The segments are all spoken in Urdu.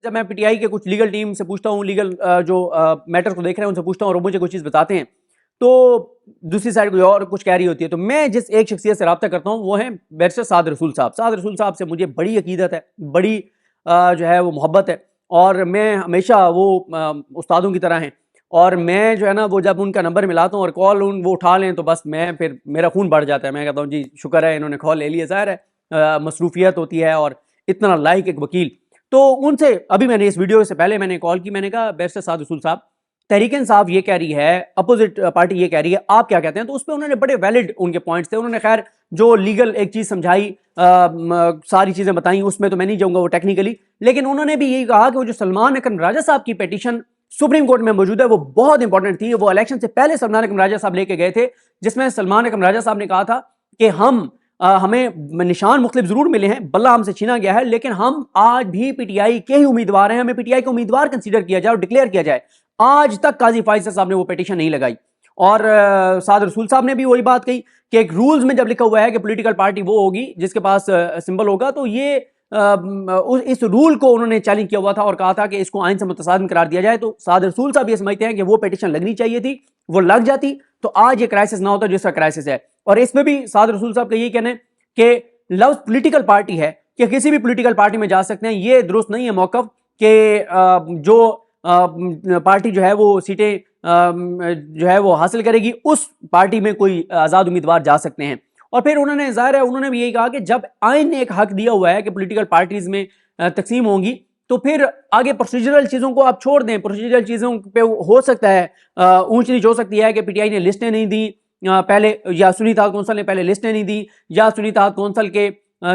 جب میں پی ٹی آئی کے کچھ لیگل ٹیم سے پوچھتا ہوں، لیگل جو میٹر کو دیکھ رہے ہیں ان سے پوچھتا ہوں اور مجھے کوئی چیز بتاتے ہیں تو دوسری سائڈ کوئی اور کچھ کہہ رہی ہوتی ہے. تو میں جس ایک شخصیت سے رابطہ کرتا ہوں وہ ہے بیرسٹر سعد رسول صاحب. سعد رسول صاحب سے مجھے بڑی عقیدت ہے، بڑی جو ہے وہ محبت ہے، اور میں ہمیشہ وہ استادوں کی طرح ہیں. اور میں جو ہے نا وہ جب ان کا نمبر ملاتا ہوں اور کال وہ اٹھا لیں تو بس میں پھر میرا خون بڑھ جاتا ہے. میں کہتا ہوں جی شکر ہے انہوں نے کال لے لی ہے. ظاہر ہے مصروفیت ہوتی ہے اور اتنا لائق ایک وکیل. تو ان سے ابھی میں نے اس ویڈیو سے پہلے میں نے کال کی، میں نے کہا بیرسٹر سعد رسول صاحب تحریک انصاف یہ کہہ رہی ہے، اپوزٹ پارٹی یہ کہہ رہی ہے، آپ کیا کہتے ہیں؟ تو اس پہ انہوں نے بڑے ویلڈ ان کے پوائنٹس تھے. انہوں نے خیر جو لیگل ایک چیز سمجھائی، ساری چیزیں بتائیں، اس میں تو میں نہیں جاؤں گا وہ ٹیکنیکلی، لیکن انہوں نے بھی یہی کہا کہ وہ جو سلمان اکرم راجہ صاحب کی پیٹیشن سپریم کورٹ میں موجود ہے وہ بہت امپورٹنٹ تھی. وہ الیکشن سے پہلے سلمان اکرم راجہ صاحب لے کے گئے تھے، جس میں سلمان اکرم راجہ صاحب نے کہا تھا کہ ہمیں نشان مختلف ضرور ملے ہیں، بلہ ہم سے چھینا گیا ہے، لیکن ہم آج بھی پی ٹی آئی کے ہی امیدوار ہیں، ہمیں پی ٹی آئی کو امیدوار کنسیڈر کیا جائے اور ڈکلیئر کیا جائے. آج تک قاضی فائز صاحب نے وہ پیٹیشن نہیں لگائی. اور سعد رسول صاحب نے بھی وہی بات کہی کہ ایک رولز میں جب لکھا ہوا ہے کہ پولیٹیکل پارٹی وہ ہوگی جس کے پاس سمبل ہوگا، تو یہ اس رول کو انہوں نے چیلنج کیا ہوا تھا اور کہا تھا کہ اس کو آئین سے متصادم قرار دیا جائے. تو سعد رسول صاحب یہ سمجھتے ہیں کہ وہ پیٹیشن لگنی چاہیے تھی، وہ لگ جاتی تو آج یہ کرائسس نہ ہوتا جس کا کرائسس ہے. اور اس میں بھی سعد رسول صاحب کا یہ کہنا ہے کہ لفظ پولیٹیکل پارٹی ہے کہ کسی بھی پولیٹیکل پارٹی میں جا سکتے ہیں، یہ درست نہیں ہے موقف کہ جو پارٹی جو ہے وہ سیٹیں جو ہے وہ حاصل کرے گی اس پارٹی میں کوئی آزاد امیدوار جا سکتے ہیں. اور پھر انہوں نے ظاہر ہے انہوں نے بھی یہی کہا کہ جب آئین نے ایک حق دیا ہوا ہے کہ پولیٹیکل پارٹیز میں تقسیم ہوں گی تو پھر آگے پروسیجرل چیزوں کو آپ چھوڑ دیں. پروسیجرل چیزوں پہ ہو سکتا ہے اونچ نیچ ہو سکتی ہے کہ پی ٹی آئی نے لسٹیں نہیں دی پہلے، یا سنی اتحاد کونسل نے پہلے لسٹیں نہیں دی، یا سنی اتحاد کونسل کے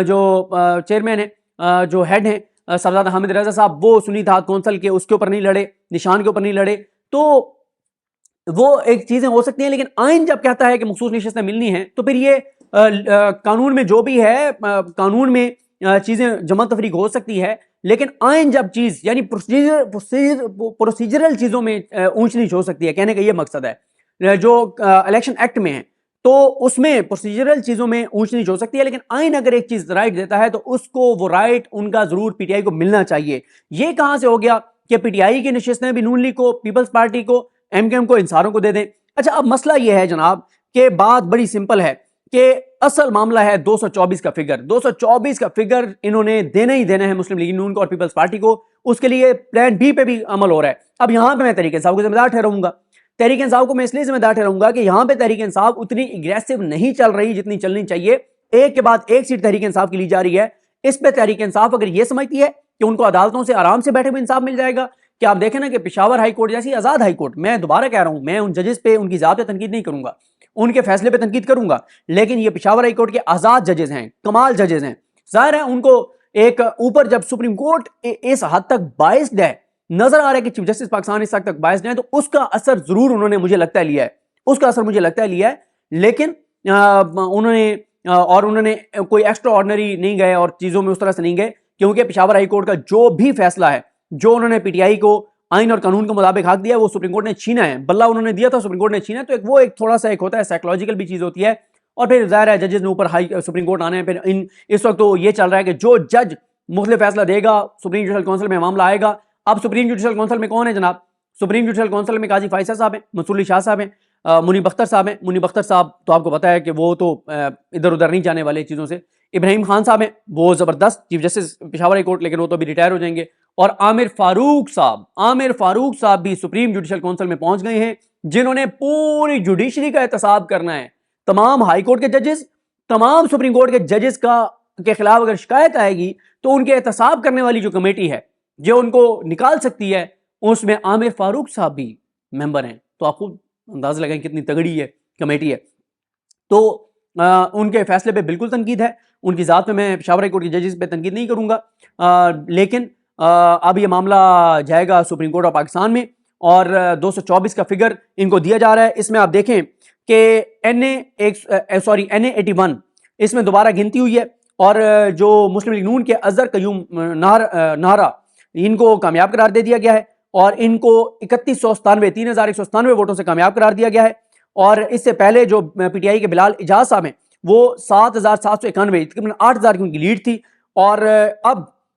جو چیئرمین ہیں جو ہیڈ ہیں صاحبزادہ حامد رضا صاحب، وہ سنی اتحاد کونسل کے اس کے اوپر نہیں لڑے، نشان کے اوپر نہیں لڑے. تو وہ ایک چیزیں ہو سکتی ہیں، لیکن آئین جب کہتا ہے کہ مخصوص نشستیں ملنی ہیں تو پھر یہ قانون میں جو بھی ہے قانون میں چیزیں جمع تفریق ہو سکتی ہے، لیکن آئین جب چیز یعنی پروسیجرل چیزوں میں اونچ نیچ ہو سکتی ہے. کہنے کا یہ مقصد ہے جو الیکشن ایکٹ میں ہے تو اس میں پروسیجرل چیزوں میں اونچ نیچ ہو سکتی ہے، لیکن آئین اگر ایک چیز رائٹ دیتا ہے تو اس کو وہ رائٹ ان کا ضرور پی ٹی آئی کو ملنا چاہیے. یہ کہاں سے ہو گیا کہ پی ٹی آئی کی نشستیں بھی نون لیگ کو، پیپلز پارٹی کو، ایم کیو ایم کو، انصاروں کو دے دیں؟ اچھا اب مسئلہ یہ ہے جناب کہ بات بڑی سمپل ہے کہ اصل معاملہ ہے 224 کا فگر. 224 کا فگر انہوں نے دینا ہی دینا ہے مسلم لیگ نون کو اور پیپلز پارٹی کو. اس کے لیے پلان بی پہ بھی عمل ہو رہا ہے. اب یہاں پہ میں تحریک انصاف کو ذمہ دار ٹھہراؤں گا. تحریک انصاف کو میں اس لیے ذمہ دار ٹھہراؤں گا کہ یہاں پہ تحریک انصاف اتنی اگریسو نہیں چل رہی جتنی چلنی چاہیے. ایک کے بعد ایک سیٹ تحریک انصاف کی لی جا رہی ہے. اس پہ تحریک انصاف اگر یہ سمجھتی ہے کہ ان کو عدالتوں سے آرام سے بیٹھے ہوئے انصاف مل جائے گا، کہ آپ دیکھیں نا کہ پشاور ہائی کورٹ جیسی آزاد ہائی کورٹ، میں دوبارہ کہہ رہا ہوں میں ان ججز پہ ان کی ذات پہ تنقید نہیں کروں گا، ان کے فیصلے پہ تنقید کروں گا، لیکن یہ پشاور ہائی کورٹ کے آزاد ججز ہیں، کمال ججز ہیں. ظاہر ہے ان کو ایک اوپر جب سپریم کورٹ اس حد تک بائسڈ ہے، نظر آ رہا ہے کہ چیف جسٹس پاکستان اس حد تک بائسڈ ہے، تو اس کا اثر ضرور انہوں نے مجھے لگتا ہے لیا ہے، اس کا اثر مجھے لگتا ہے لیا ہے. لیکن انہوں نے کوئی ایکسٹرا آرڈنری نہیں گئے اور چیزوں میں اس طرح سے نہیں گئے، کیونکہ پشاور ہائی کورٹ کا جو بھی فیصلہ ہے، جو انہوں نے پی ٹی آئی کو آئین اور قانون کے مطابق حق دیا ہے وہ سپریم کورٹ نے چھینا ہے. بلہ انہوں نے دیا تھا، سپریم کورٹ نے چھینا ہے. تو وہ ایک تھوڑا سا ایک ہوتا ہے سائیکولوجیکل بھی چیز ہوتی ہے. اور پھر ظاہر ہے ججز نے اوپر سپریم کورٹ آنے ہیں. پھر اس وقت تو یہ چل رہا ہے کہ جو جج مختلف فیصلہ دے گا سپریم جوڈیشل کونسل میں معاملہ آئے گا. اب سپریم جوڈیشل کونسل میں کون ہے جناب؟ سپریم جوڈیشل کونسل میں قاضی فائصہ صاحب ہیں، منصور علی شاہ صاحب ہیں، منیب اختر صاحب ہیں. منیب اختر صاحب تو آپ کو پتا ہے کہ وہ تو ادھر ادھر نہیں جانے والے چیزوں سے. ابراہیم خان صاحب ہیں، وہ زبردست chief justice Peshawar high court, لیکن وہ تو بھی ریٹائر ہو جائیں گے. اور عامر فاروق صاحب بھی سپریم جوڈیشل کونسل میں پہنچ گئے ہیں، جنہوں نے پوری جوڈیشری کا احتساب کرنا ہے. تمام ہائی کورٹ کے ججز، تمام سپریم کورٹ کے ججز کے خلاف اگر شکایت آئے گی تو ان کے احتساب کرنے والی جو کمیٹی ہے جو ان کو نکال سکتی ہے، اس میں عامر فاروق صاحب بھی ممبر ہیں. تو آپ خود انداز لگائیں کتنی تگڑی ہے کمیٹی ہے. تو ان کے فیصلے پہ بالکل تنقید ہے، ان کی ذات میں پشاور ہائی کورٹ کے ججز پہ تنقید نہیں کروں گا. لیکن اب یہ معاملہ جائے گا سپریم کورٹ آف پاکستان میں اور 224 کا فگر ان کو دیا جا رہا ہے. اس میں آپ دیکھیں کہ این اے 81 اس میں دوبارہ گنتی ہوئی ہے اور جو مسلم لیگ نون کے اظہر قیوم نہرا ان کو کامیاب قرار دے دیا گیا ہے اور ان کو 3197 ووٹوں سے کامیاب قرار دیا گیا ہے. اور اس سے پہلے جو پی ٹی آئی کے بلال اجاز صاحب ہیں وہ 7791 تقریباً 8000 کی ان کی لیڈ تھی. اور اب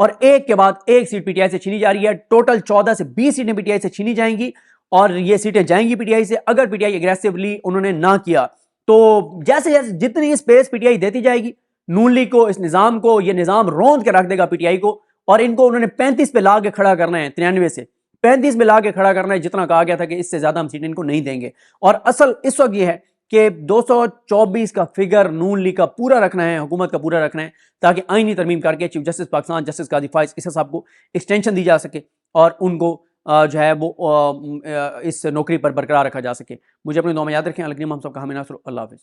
اور ایک کے بعد ایک سیٹ پی ٹی آئی سے چھینی جا رہی ہے. ٹوٹل 14 سے 20 سیٹیں پی ٹی آئی سے چھینی جائیں گی اور یہ سیٹیں جائیں گی پی ٹی آئی سے اگر پی ٹی آئی اگریسولی انہوں نے نہ کیا تو. جیسے جیسے جتنی اسپیس پی ٹی آئی دیتی جائے گی نون لیگ کو, اس نظام کو, یہ نظام روند کے رکھ دے گا پی ٹی آئی کو, اور ان کو انہوں نے 35 پہ لا کے کھڑا کرنا ہے, 93 سے 35 میں لا کے کھڑا کرنا ہے, جتنا کہا گیا تھا کہ اس سے زیادہ ہم سیٹیں ان کو نہیں دیں گے. اور اصل اس وقت یہ ہے کہ 224 کا فگر نون لیگ کا پورا رکھنا ہے, حکومت کا پورا رکھنا ہے, تاکہ آئینی ترمیم کر کے چیف جسٹس پاکستان جسٹس قاضی فائز عیسی صاحب کو ایکسٹینشن دی جا سکے اور ان کو جو ہے وہ اس نوکری پر برقرار رکھا جا سکے. مجھے اپنے دعا میں یاد رکھیں. الکریم ہم سب کا حامی ناصر. اللہ حافظ.